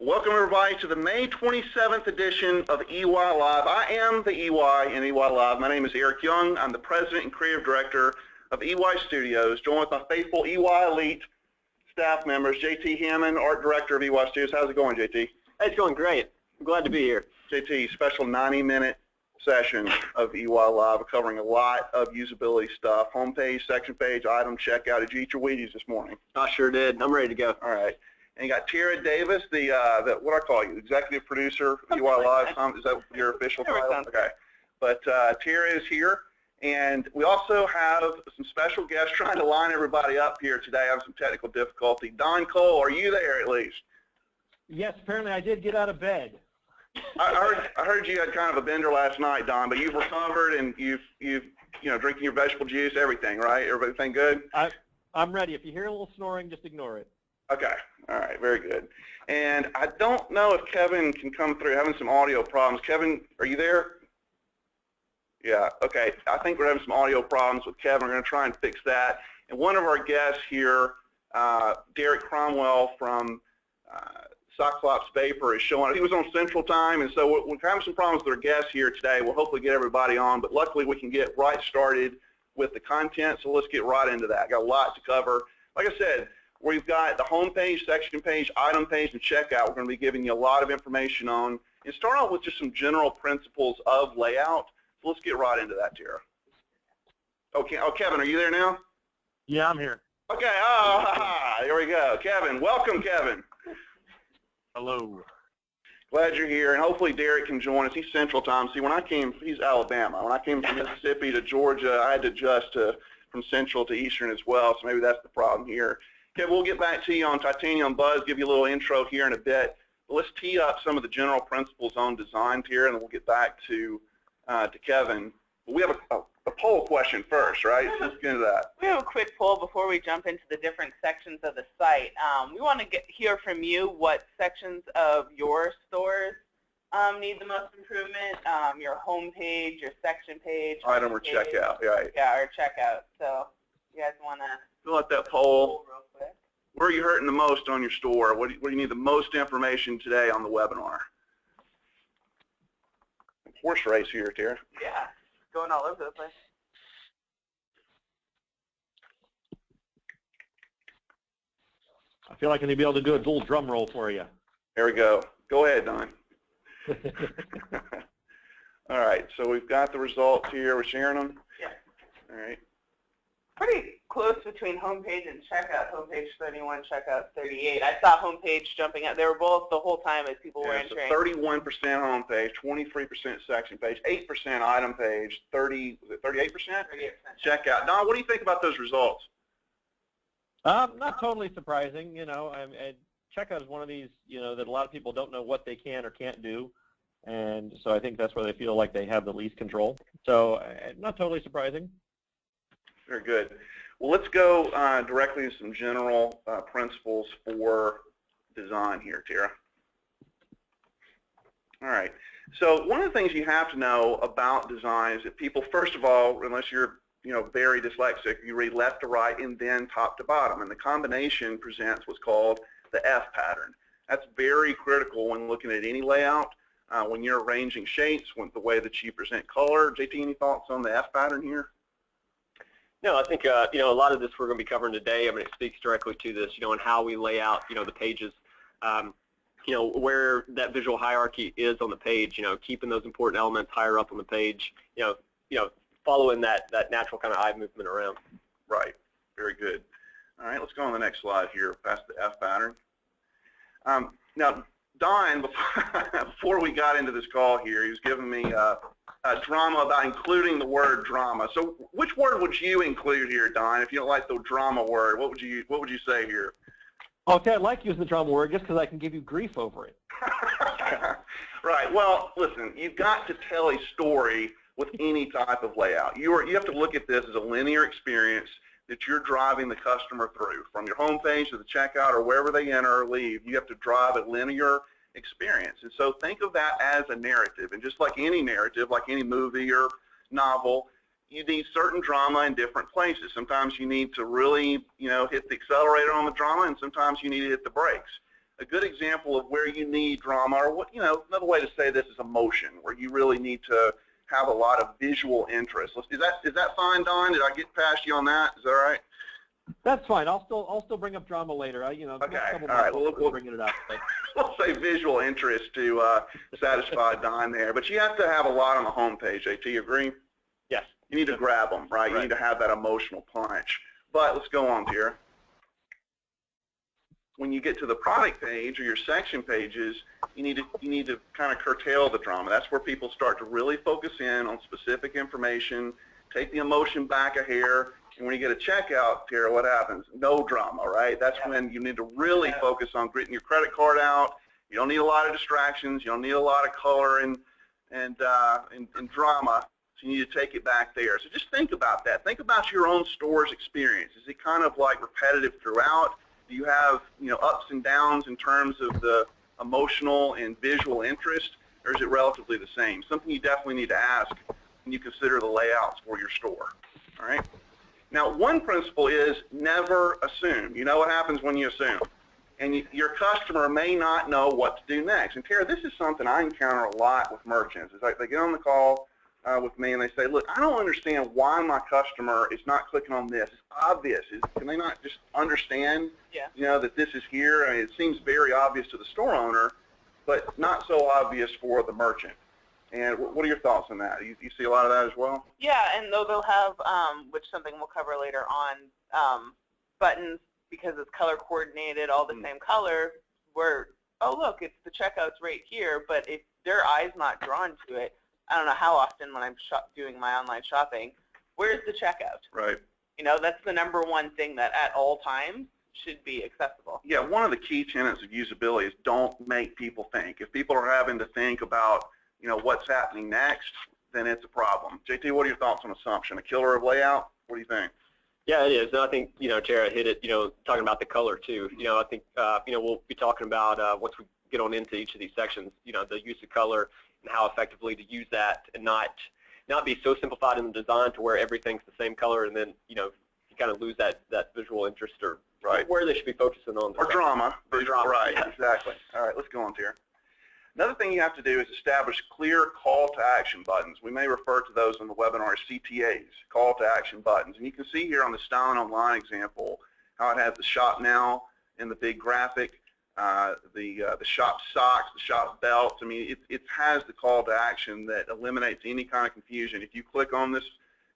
Welcome everybody to the May 27th edition of EY Live. I am the EY in EY Live. My name is Eric Young. I'm the President and Creative Director of EY Studios, joined with my faithful EY Elite staff members, JT Hammond, Art Director of EY Studios. How's it going, JT? Hey, it's going great. I'm glad to be here. JT, special 90-minute session of EY Live, covering a lot of usability stuff, homepage, section page, item, checkout. Did you eat your Wheaties this morning? I sure did. I'm ready to go. All right. And you got Tara Davis, the what I call you, executive producer of EY Live. Is that your official title? Okay. But Tara is here, and we also have some special guests trying to line everybody up here today. I have some technical difficulty. Don Cole, are you there at least? Yes, apparently I did get out of bed. I heard you had kind of a bender last night, Don, but you've recovered and you've drinking your vegetable juice, everything, right? Everything good? I'm ready. If you hear a little snoring, just ignore it. Okay. All right. Very good. And I don't know if Kevin can come through. Having some audio problems. Kevin, are you there? Yeah. Okay. I think we're having some audio problems with Kevin. We're going to try and fix that. And one of our guests here, Derek Cromwell from Cyclops Vapor, is showing up. He was on Central Time, and so we're having some problems with our guests here today. We'll hopefully get everybody on, but luckily we can get right started with the content. So let's get right into that. Got a lot to cover. Like I said, we've got the home page, section page, item page, and checkout. We're going to be giving you a lot of information on. And start out with just some general principles of layout. So let's get right into that, Tara. Okay. Oh, Kevin, are you there now? Yeah, I'm here. Okay. There we go. Kevin, welcome, Kevin. Hello. Glad you're here, and hopefully Derek can join us. He's Central Time. See, when I came, he's Alabama. When I came from Mississippi to Georgia, I had to adjust from Central to Eastern as well, so maybe that's the problem here. Kevin, we'll get back to you on Titanium Buzz, give you a little intro here in a bit. But let's tee up some of the general principles on design here, and then we'll get back to Kevin. But we have a poll question first, right? So let's get into that. We have a quick poll before we jump into the different sections of the site. We want to hear from you what sections of your stores need the most improvement, your home page, your section page. Item or checkout, right. Yeah, or checkout. So you guys want to fill out that poll. real quick. Where are you hurting the most on your store? What do you need the most information today on the webinar? Horse race here, Tara. Yeah, going all over the place. I feel like I need to be able to do a dual drum roll for you. There we go. Go ahead, Don. All right, so we've got the results here. We're sharing them? Yeah. All right. Pretty close between homepage and checkout. Homepage 31, checkout 38. I saw homepage jumping out. They were both the whole time as people were entering. So 31% homepage, 23% section page, 8% item page, 38%? 38%. Checkout. Don, what do you think about those results? Not totally surprising. Checkout is one of these, that a lot of people don't know what they can or can't do. And so I think that's where they feel like they have the least control. So not totally surprising. Very good. Well, let's go directly to some general principles for design here, Tara. All right. So one of the things you have to know about design is that people, first of all, unless you're very dyslexic, you read left to right and then top to bottom. And the combination presents what's called the F pattern. That's very critical when looking at any layout, when you're arranging shapes, the way that you present color. JT, any thoughts on the F pattern here? No, I think a lot of this we're going to be covering today. I mean, it speaks directly to this, and how we lay out, the pages, where that visual hierarchy is on the page. Keeping those important elements higher up on the page. Following that natural kind of eye movement around. Right. Very good. All right, let's go on the next slide here, past the F pattern. Now, Don, before we got into this call here, he was giving me a drama about including the word drama. So which word would you include here, Don? If you don't like the drama word, what would you say here? Okay, I like using the drama word just because I can give you grief over it. Right. Well, listen, you've got to tell a story with any type of layout. You have to look at this as a linear experience that you're driving the customer through. From your home page to the checkout or wherever they enter or leave, you have to drive a linear experience. And so think of that as a narrative. And just like any narrative, like any movie or novel, you need certain drama in different places. Sometimes you need to really, hit the accelerator on the drama, and sometimes you need to hit the brakes. a good example of where you need drama, or what, another way to say this is emotion, where you really need to have a lot of visual interest. Is that fine, Don? Did I get past you on that? Is that all right? That's fine. I'll still bring up drama later. Okay. All right. We'll bringing it up. But. We'll say visual interest to satisfy Don there, but you have to have a lot on the home page. JT, you agree? Yes. You need to grab them, right? You need to have that emotional punch. But let's go on here. When you get to the product page or your section pages, you need to kind of curtail the drama. That's where people start to really focus in on specific information, take the emotion back a hair, and when you get a checkout here, what happens? No drama, right? That's when you need to really focus on getting your credit card out. You don't need a lot of distractions. You don't need a lot of color and drama. So you need to take it back there. So just think about that. Think about your own store's experience. Is it kind of like repetitive throughout? Do you have ups and downs in terms of the emotional and visual interest, or is it relatively the same? Something you definitely need to ask when you consider the layouts for your store. All right. Now, one principle is never assume. You know what happens when you assume, and your customer may not know what to do next. And Tara, this is something I encounter a lot with merchants. It's like they get on the call with me and they say, look, I don't understand why my customer is not clicking on this. It's obvious. Can they not just understand, that this is here? I mean, it seems very obvious to the store owner, but not so obvious for the merchant. And what are your thoughts on that? You see a lot of that as well? Yeah, and they'll have, which something we'll cover later on, buttons, because it's color coordinated, all the same color, where, oh look, it's the checkouts right here, but if their eye's not drawn to it, I don't know how often when I'm doing my online shopping, where's the checkout? Right. That's the number one thing that at all times should be accessible. Yeah, one of the key tenets of usability is don't make people think. If people are having to think about, what's happening next, then it's a problem. JT, what are your thoughts on assumption? A killer of layout? What do you think? Yeah, it is. And I think, Tara hit it, talking about the color too. I think, we'll be talking about once we get on into each of these sections, the use of color and how effectively to use that and not be so simplified in the design to where everything's the same color and then, you kind of lose that visual interest or where they should be focusing on. Or drama. Or drama. Right, exactly. All right, let's go on here. Another thing you have to do is establish clear call to action buttons. We may refer to those in the webinar as CTAs, call to action buttons. And you can see here on the Styling Online example how it has the shop now in the big graphic, the shop socks, the shop belts. I mean, it has the call to action that eliminates any kind of confusion. If you click on this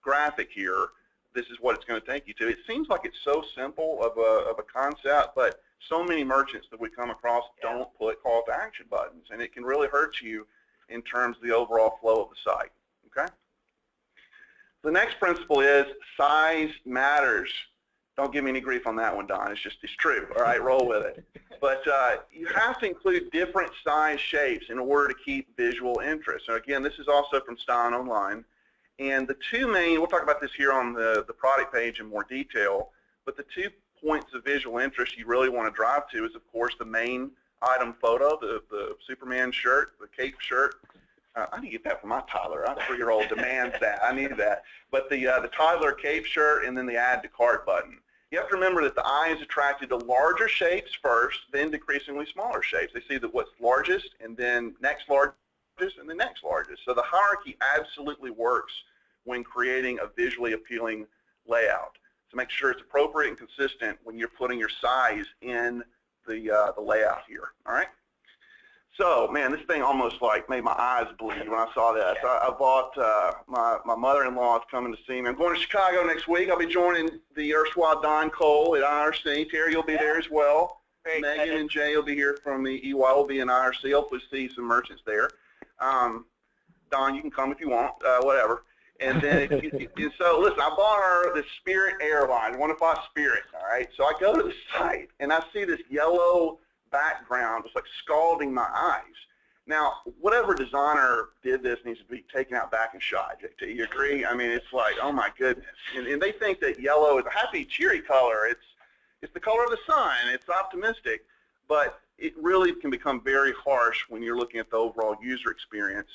graphic here, this is what it's going to take you to. It seems like it's so simple of a concept, but so many merchants that we come across don't put call to action buttons, and it can really hurt you in terms of the overall flow of the site. Okay? The next principle is size matters. Don't give me any grief on that one, Don. It's true. All right, roll with it. But you have to include different size shapes in order to keep visual interest. And again, this is also from Styling Online. And the two main, we'll talk about this here on the product page in more detail, but the 2 points of visual interest you really want to drive to is, of course, the main item photo, the Superman shirt, the cape shirt. I need to get that for my toddler. Our 3-year-old demands that. I need that. But the toddler cape shirt and then the add to cart button. You have to remember that the eye is attracted to larger shapes first, then decreasingly smaller shapes. They see that what's largest and then next largest and the next largest. So the hierarchy absolutely works when creating a visually appealing layout. So make sure it's appropriate and consistent when you're putting your size in the layout here. All right. So man, this thing almost like made my eyes bleed when I saw this. I bought my mother-in-law is coming to see me. I'm going to Chicago next week. I'll be joining the erstwhile Don Cole at IRC. Terry, you'll be there as well. Very Megan excited. and Jay will be here from the EY. Will be in IRC. Hopefully see some merchants there. Don, you can come if you want, whatever. And then, so listen, I bought her the Spirit Airlines. I want to buy Spirit, all right? So I go to the site, and I see this yellow background just like scalding my eyes. Now, whatever designer did this needs to be taken out back and shot. Do you agree? I mean, it's like, oh my goodness. And they think that yellow is a happy, cheery color. It's the color of the sun. It's optimistic. But it really can become very harsh when you're looking at the overall user experience.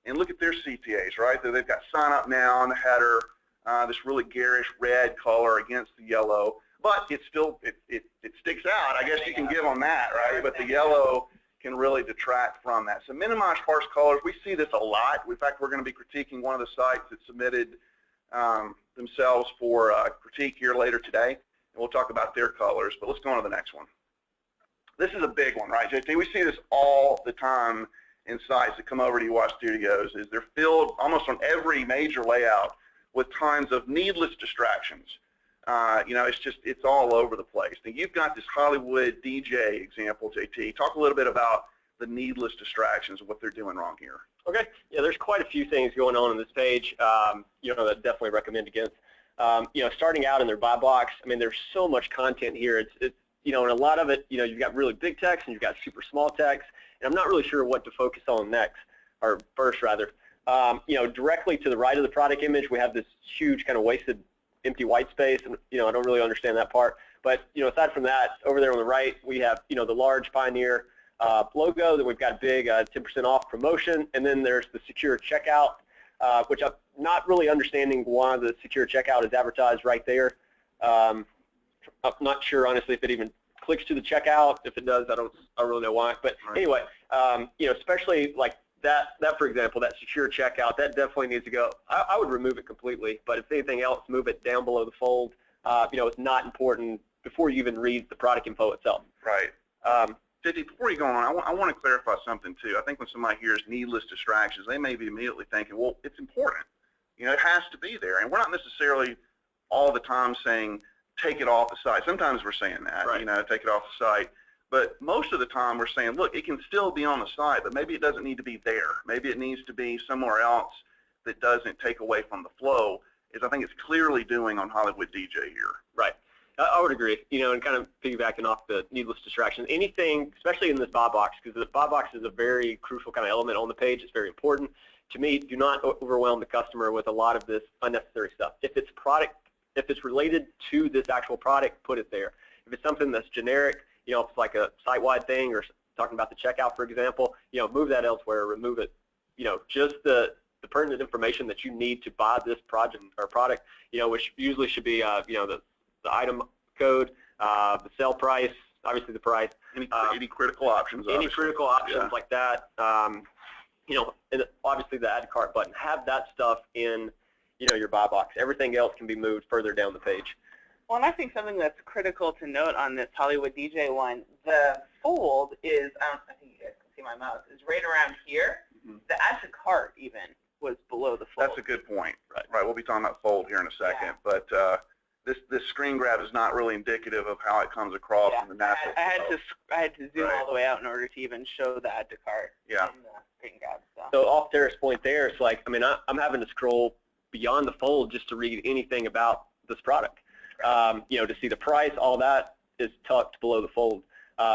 And look at their CTAs, right? So they've got sign up now on the header, this really garish red color against the yellow. but it still, it sticks out. I guess you can give them that, right? But the yellow can really detract from that. So minimize harsh colors. We see this a lot. In fact, we're going to be critiquing one of the sites that submitted themselves for critique here later today, and we'll talk about their colors. But let's go on to the next one. This is a big one, right, JT? We see this all the time in sites that come over to UWA Studios. Is they're filled almost on every major layout with tons of needless distractions. You know, it's all over the place. Now, you've got this Hollywood DJ example, JT. Talk a little bit about the needless distractions and what they're doing wrong here. Okay. Yeah, there's quite a few things going on this page, you know, that definitely recommend against. You know, starting out in their buy box, I mean, there's so much content here. It's you know, and a lot of it, you know, you've got really big text and you've got super small text, and I'm not really sure what to focus on next, or first rather. You know, directly to the right of the product image, we have this huge kind of wasted empty white space, and you know, I don't really understand that part. But you know, aside from that, over there on the right, we have, you know, the large Pioneer logo. Then we've got a big 10% off promotion, and then there's the secure checkout, which I'm not really understanding why the secure checkout is advertised right there. I'm not sure, honestly, if it even clicks to the checkout. If it does, I don't really know why. But anyway, you know, especially like that for example, that secure checkout, that definitely needs to go. I would remove it completely, but if anything else, move it down below the fold. You know, it's not important before you even read the product info itself. Right. JT, before you go on, I want to clarify something too. I think when somebody hears needless distractions, they may be immediately thinking, well, it's important. You know, it has to be there. And we're not necessarily all the time saying, take it off the site. Sometimes we're saying that, you know, take it off the site. But most of the time we're saying, look, it can still be on the site, but maybe it doesn't need to be there. Maybe it needs to be somewhere else that doesn't take away from the flow, as I think it's clearly doing on Hollywood DJ here. Right. I would agree. You know, and kind of piggybacking off the needless distractions, anything, especially in this buy box, because the buy box is a very crucial kind of element on the page. It's very important. To me, do not overwhelm the customer with a lot of this unnecessary stuff. If it's product, if it's related to this actual product, put it there. If it's something that's generic, you know, if it's like a site-wide thing or talking about the checkout, for example, you know, move that elsewhere, remove it. You know, just the pertinent information that you need to buy this project or product, you know, which usually should be, you know, the item code, the sell price, obviously the price. Any critical options. Any critical options like that. You know, and obviously the add to cart button. Have that stuff in, you know, your buy box. Everything else can be moved further down the page. Well, and I think something that's critical to note on this Hollywood DJ one, the fold is, I think you guys can see my mouse, is right around here. The add to cart even was below the fold. That's a good point. Right. We'll be talking about fold here in a second. Yeah. But this screen grab is not really indicative of how it comes across in the natural flow. I had to zoom all the way out in order to even show the add to cart in the screen grab. So off Tara's point there, it's like, I mean, I'm having to scroll beyond the fold just to read anything about this product. You know, to see the price, all that is tucked below the fold.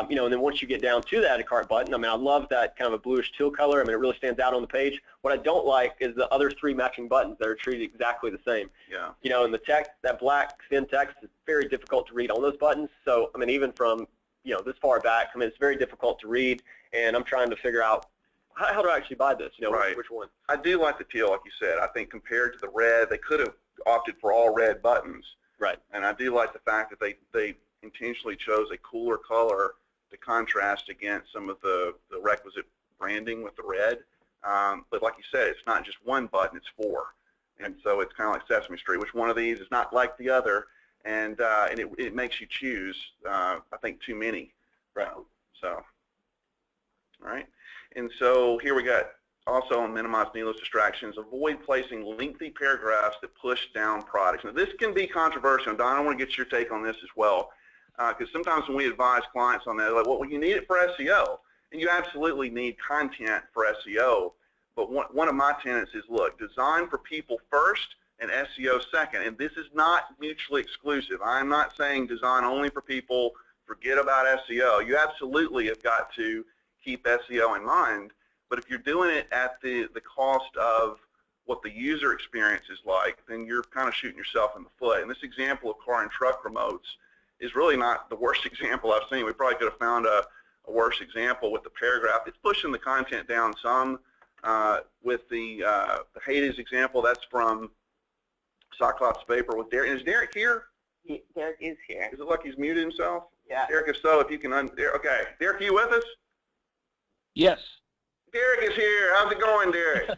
You know, and then once you get down to the add to cart button, I mean, I love that kind of a bluish teal color. I mean, it really stands out on the page. What I don't like is the other three matching buttons that are treated exactly the same. Yeah. You know, and the text, that black thin text is very difficult to read on those buttons. So, I mean, even from, you know, this far back, I mean, it's very difficult to read, and I'm trying to figure out how do I actually buy this, you know, which one. I do like the teal, like you said. I think compared to the red, they could have opted for all red buttons. Right. And I do like the fact that they intentionally chose a cooler color to contrast against some of the requisite branding with the red. But like you said, it's not just one button, it's four. And so it's kind of like Sesame Street. Which one of these is not like the other? And it makes you choose, I think, too many. Right. So, all right. And so here we got also on minimize needless distractions, avoid placing lengthy paragraphs that push down products. Now this can be controversial. Don, I want to get your take on this as well. Because sometimes when we advise clients on that, they're like, well, you need it for SEO. And you absolutely need content for SEO. But one of my tenets is, look, design for people first and SEO second. And this is not mutually exclusive. I'm not saying design only for people, forget about SEO. You absolutely have got to keep SEO in mind. But if you're doing it at the cost of what the user experience is like, then you're kind of shooting yourself in the foot. And this example of car and truck remotes is really not the worst example I've seen. We probably could have found a worse example with the paragraph. It's pushing the content down some. With the Hades example, that's from Cyclops Vapor with Derek. Is Derek here? Derek is here. Is it like he's muted himself? Yeah. Derek, if so, if you can okay. Derek, are you with us? Yes. Derek is here. How's it going, Derek?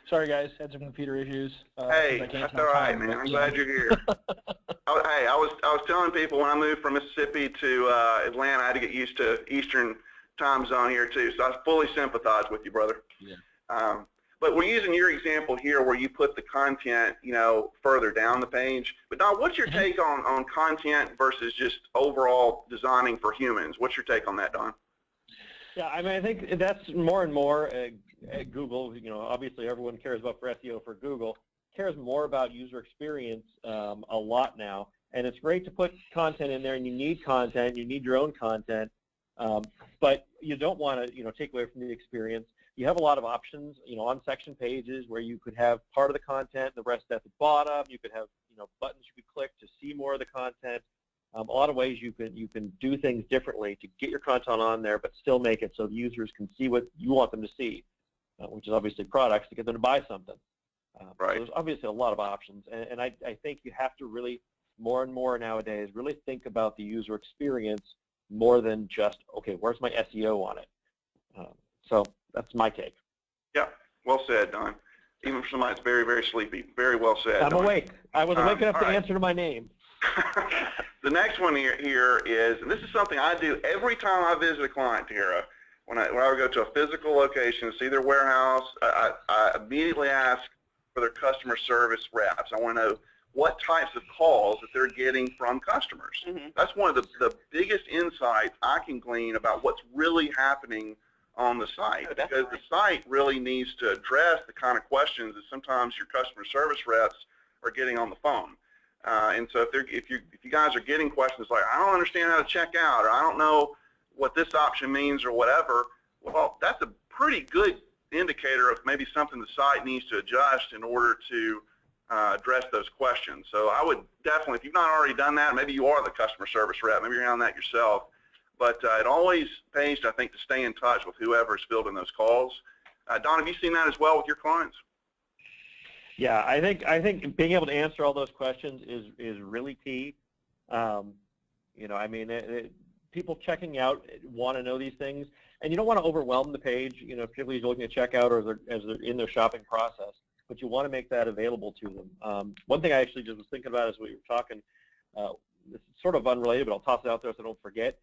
Sorry, guys. Had some computer issues. Hey, that's all right, man. I'm glad you're here. Hey, I was telling people when I moved from Mississippi to Atlanta, I had to get used to Eastern time zone here too. So I fully sympathize with you, brother. Yeah. But we're using your example here where you put the content, further down the page. But Don, what's your take on content versus just overall designing for humans? What's your take on that, Don? Yeah, I mean, I think that's more and more at Google. Obviously everyone cares about for SEO for Google. Cares more about user experience a lot now. And it's great to put content in there, and you need content. You need your own content. But you don't want to, take away from the experience. You have a lot of options, on section pages where you could have part of the content, the rest at the bottom. You could have, buttons you could click to see more of the content. A lot of ways you can do things differently to get your content on there, but still make it so the users can see what you want them to see, which is obviously products to get them to buy something. Right. So there's obviously a lot of options, and I think you have to really, more and more nowadays, really think about the user experience more than just, okay, where's my SEO on it? So that's my take. Yeah, well said, Don. Even for somebody that's very, very sleepy. Very well said, I'm Don. awake. I was awake enough to right. answer to my name. The next one here is, and this is something I do every time I visit a client, Tara. When I go to a physical location, see their warehouse, I immediately ask for their customer service reps. I want to know what types of calls that they're getting from customers. Mm-hmm. That's one of the biggest insights I can glean about what's really happening on the site, because the site really needs to address the kind of questions that sometimes your customer service reps are getting on the phone. And so if you guys are getting questions like, I don't understand how to check out, or I don't know what this option means, or whatever, well, that's a pretty good indicator of maybe something the site needs to adjust in order to address those questions. So I would definitely, if you've not already done that, maybe you are the customer service rep, maybe you're on that yourself, but it always pays, I think, to stay in touch with whoever is fielding those calls. Don, have you seen that as well with your clients? Yeah, I think being able to answer all those questions is really key. I mean, people checking out want to know these things, and you don't want to overwhelm the page, particularly as you're looking at checkout or as they're in their shopping process, but you want to make that available to them. One thing I actually just was thinking about as we were talking, this is sort of unrelated, but I'll toss it out there so I don't forget.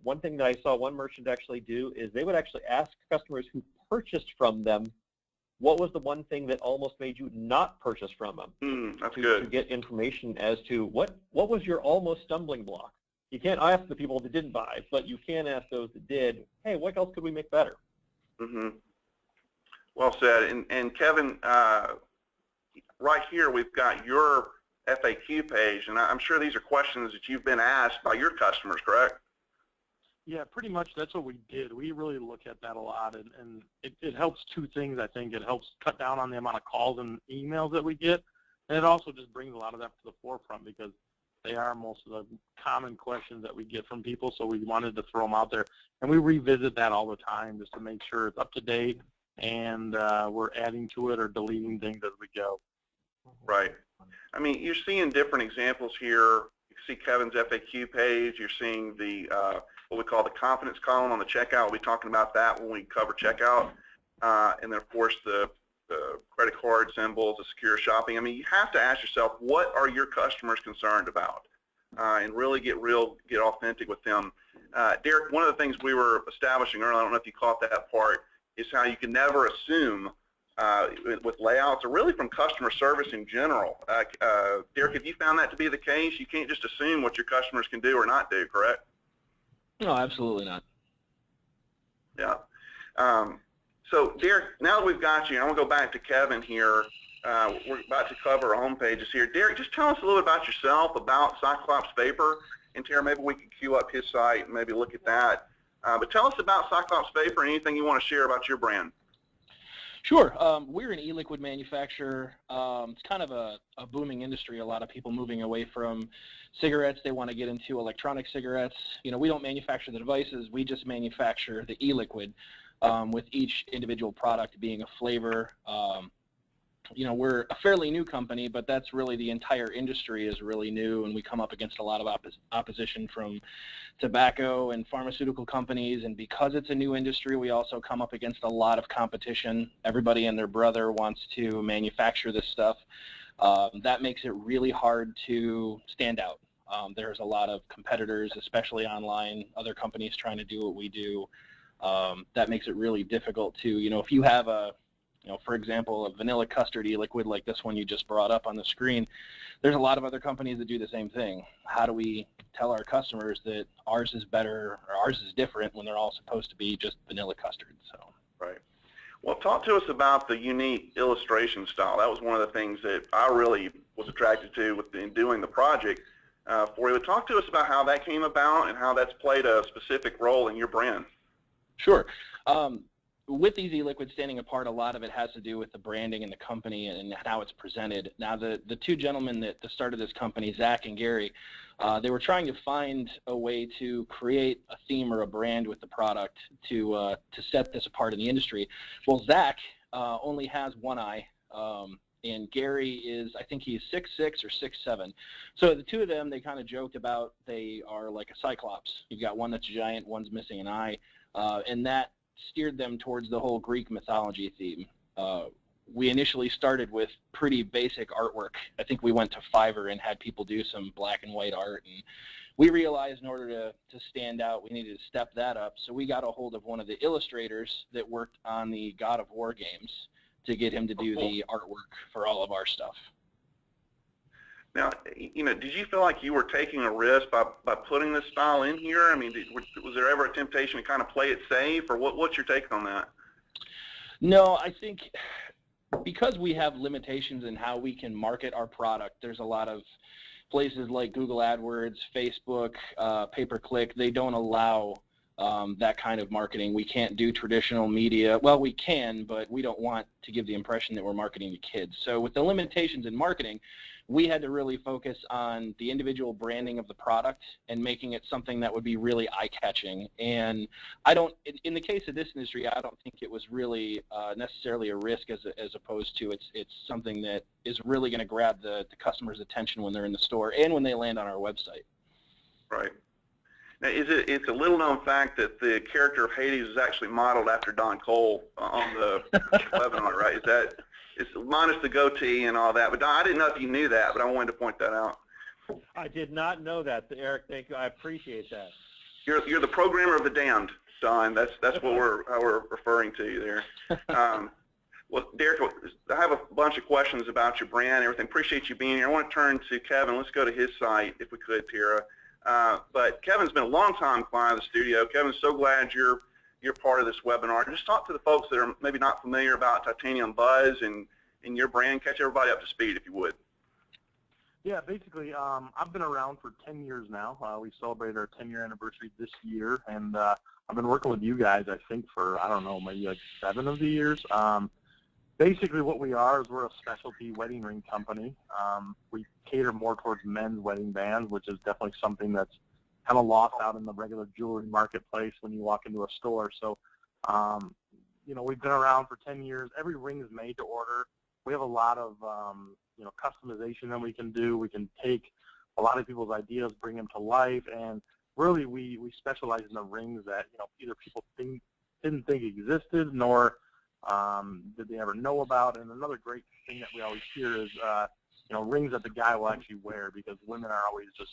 One thing that I saw one merchant actually do is they would actually ask customers who purchased from them, what was the one thing that almost made you not purchase from them? That's good. To get information as to what was your almost stumbling block. You can't ask the people that didn't buy, but you can ask those that did, hey, what else could we make better? Mm-hmm. Well said. And Kevin, right here we've got your FAQ page, and I'm sure these are questions that you've been asked by your customers, correct? Yeah, pretty much that's what we did. We really look at that a lot, and it helps two things, I think. It helps cut down on the amount of calls and emails that we get, and it also just brings a lot of that to the forefront because they are most of the common questions that we get from people, so we wanted to throw them out there. And we revisit that all the time just to make sure it's up to date, and we're adding to it or deleting things as we go. Right. I mean, you're seeing different examples here. You see Kevin's FAQ page. You're seeing the what we call the confidence column on the checkout. We'll be talking about that when we cover checkout. And then, of course, the credit card symbols, the secure shopping. I mean, you have to ask yourself, what are your customers concerned about? And really get authentic with them. Derek, one of the things we were establishing earlier, I don't know if you caught that part, is how you can never assume with layouts, or really from customer service in general. Derek, have you found that to be the case? You can't just assume what your customers can do or not do, correct? No, absolutely not. Yeah. So, Derek, now that we've got you, I want to go back to Kevin here. We're about to cover our home pages here. Derek, just tell us a little bit about yourself, about Cyclops Vapor. And Tara, maybe we can queue up his site and maybe look at that. But tell us about Cyclops Vapor and anything you want to share about your brand. Sure. We're an e-liquid manufacturer. It's kind of a booming industry. A lot of people moving away from cigarettes. They want to get into electronic cigarettes. We don't manufacture the devices. We just manufacture the e-liquid, with each individual product being a flavor we're a fairly new company, but that's really the entire industry is really new, and we come up against a lot of opposition from tobacco and pharmaceutical companies, and because it's a new industry, we also come up against a lot of competition. Everybody and their brother wants to manufacture this stuff. That makes it really hard to stand out. There's a lot of competitors, especially online, other companies trying to do what we do. That makes it really difficult to, if you have for example, a vanilla custard e-liquid like this one you just brought up on the screen, there's a lot of other companies that do the same thing. How do we tell our customers that ours is better or ours is different when they're all supposed to be just vanilla custard? So. Right. Well, talk to us about the unique illustration style. That was one of the things that I really was attracted to in doing the project for you. Talk to us about how that came about and how that's played a specific role in your brand. Sure. With these e-liquids standing apart, a lot of it has to do with the branding and the company and how it's presented. Now, the two gentlemen that started this company, Zach and Gary, they were trying to find a way to create a theme or a brand with the product to set this apart in the industry. Well, Zach only has one eye, and Gary is, I think he's 6'6" or 6'7". So the two of them, they kind of joked about they are like a cyclops. You've got one that's giant, one's missing an eye, and that steered them towards the whole Greek mythology theme. We initially started with pretty basic artwork. I think we went to Fiverr and had people do some black and white art, and we realized in order to stand out, we needed to step that up. So we got a hold of one of the illustrators that worked on the God of War games to get him to do the artwork for all of our stuff. Now, did you feel like you were taking a risk by putting this style in here? I mean, was there ever a temptation to kind of play it safe, or what's your take on that? No, I think because we have limitations in how we can market our product, there's a lot of places like Google AdWords, Facebook, pay-per-click, they don't allow that kind of marketing. We can't do traditional media. Well, we can, but we don't want to give the impression that we're marketing to kids. So with the limitations in marketing, we had to really focus on the individual branding of the product and making it something that would be really eye-catching. And in the case of this industry, I don't think it was really necessarily a risk as opposed to it's something that is really going to grab the customer's attention when they're in the store and when they land on our website. Right. Now, it's a little-known fact that the character of Hades is actually modeled after Don Cole on the webinar, right? It's minus the goatee and all that. But Don, I didn't know if you knew that, but I wanted to point that out. I did not know that, Eric. Thank you. I appreciate that. You're the programmer of the damned, Don. That's what we're referring to you there. Well, Derek, I have a bunch of questions about your brand and everything. Appreciate you being here. I want to turn to Kevin. Let's go to his site, if we could, Tara. But Kevin's been a long-time client of the studio. Kevin, so glad you're part of this webinar. Just talk to the folks that are maybe not familiar about Titanium Buzz and your brand. Catch everybody up to speed, if you would. Yeah, basically, I've been around for 10 years now. We celebrated our 10-year anniversary this year, and I've been working with you guys, I think, for, I don't know, maybe like 7 of the years. Basically, what we are is we're a specialty wedding ring company. We cater more towards men's wedding bands, which is definitely something that's kind of lost out in the regular jewelry marketplace when you walk into a store. So, we've been around for 10 years. Every ring is made to order. We have a lot of, customization that we can do. We can take a lot of people's ideas, bring them to life, and really we specialize in the rings that, either people didn't think existed, nor did they ever know about. And another great thing that we always hear is, rings that the guy will actually wear, because women are always just,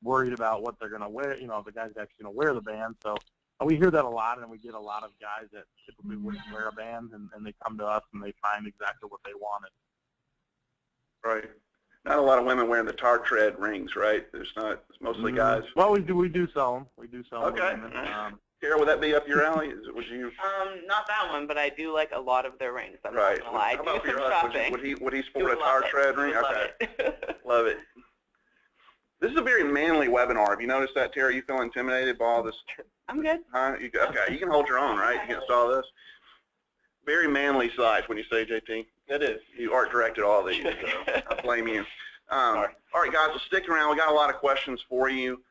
worried about what they're going to wear, if the guy's actually going to wear the band. So we hear that a lot, and we get a lot of guys that typically wouldn't wear a band, and they come to us and they find exactly what they wanted. Right. Not a lot of women wearing the tar tread rings, right? It's mostly guys. Well, we do sell them. We do sell them. Okay. Kara, would that be up your alley? Would you? Not that one, but I do like a lot of their rings. I'm not gonna lie. How about do some your shopping. Would he sport a tar tread ring? Okay. Love it. This is a very manly webinar. Have you noticed that, Tara? You feel intimidated by all this? I'm good. Huh? Okay, you can hold your own, right? You can install this. Very manly slides, when you say, JT. It is. You art directed all these, so I blame you. All right, guys, well, stick around. We got a lot of questions for you.